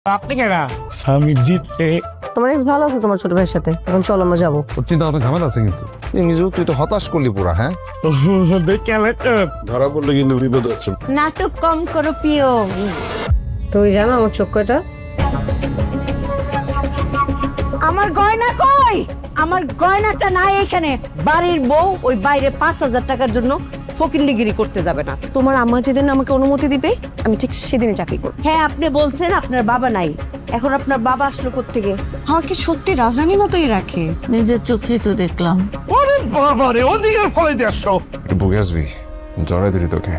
আপনি কেনা আমি জিতছে। তোমার এক্স ভালো আছে তোমার ছোট ভাইয়ের সাথে, এখন চলো আমরা যাবো। তোর চিন্তা ভাবনা ঝামেলা আছে কিন্তু নিজেও তুই তো হতাশ করলি পুরা। হ্যাঁ ধরা পড়লে কিন্তু বিপদ আছে। নাটক কম করো প্রিয়। তুমি জানো আমার চোখ কয়টা? আমার গয়না কই? আমার গয়নাটা নাই এখানে। বাড়ির বউ ওই বাইরে 5,000 টাকার জন্য ফকিন্ডিগিরি করতে যাবে না। তোমার আম্মা যেদিন আমাকে অনুমতি দিবে আমি ঠিক সেদিনই চাকরি করব। হ্যাঁ, আপনি বলছেন আপনার বাবা নাই, এখন আপনার বাবা আসলো কোত্থেকে? আমাকে সত্যি রাজধানীর মতোই রাখে। নিজের চোখেই তো দেখলাম। ওরে বাবা রে, ওদিকে ফলে দিয়ে আসছো। একটু বুকে আসবি, জড়াই দিলি তোকে।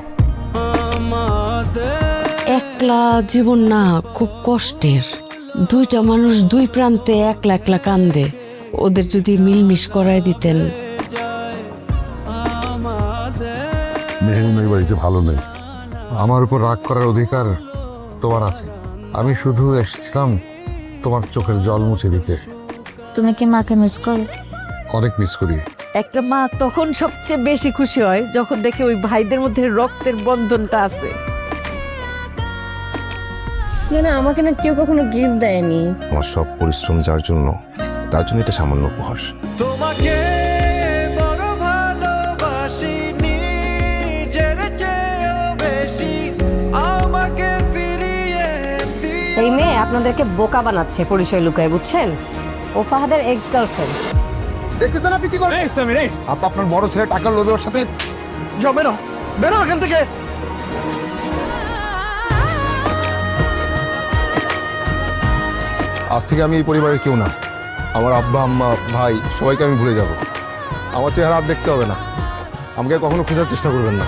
একলা জীবন না খুব কষ্টের। দুইটা মানুষ দুই প্রান্তে একলা একলা কান্দে। ওদের যদি মিলমিশ করায় দিতেন। মেহেরিন ওই বাড়িতে ভালো নেই, আমার উপর রাগ করার অধিকার তোমার আছে। আমি শুধু এসেছিলাম তোমার চোখের জল মুছে দিতে। তুমি কি মাকে মিস করো? অনেক মিস করি। একটা মা তখন সবচেয়ে বেশি খুশি হয় যখন দেখে ওই ভাইদের মধ্যে রক্তের বন্ধনটা আছে। না আমাকে না কেউ কখনো গিফট দেয়নি। আমার সব পরিশ্রম যার জন্য, তার জন্য এটা সামান্য উপহার। তোমাকে বড় ভালোবাসি নিজের চেয়েও বেশি, আমাকে ফিরিয়ে দিও। এই মেয়ে আপনাদেরকে বোকা বানাচ্ছে পরিচয় লুকায়, বুঝছেন? ও ফাহাদের এক্স গার্লফ্রেন্ড। দেখতেছেন আপনি কি করে? আমি রে আপা আপনার বড় ছেলে টাকার লোভে ওর সাথে। যাও, বেরো বেরো এখান থেকে। আজ থেকে আমি এই পরিবারের কেউ না। আমার আব্বা আম্মা ভাই সবাইকে আমি ভুলে যাব। আমার চেহারা আর দেখতে হবে না, আমাকে কখনো খোঁজার চেষ্টা করবেন না।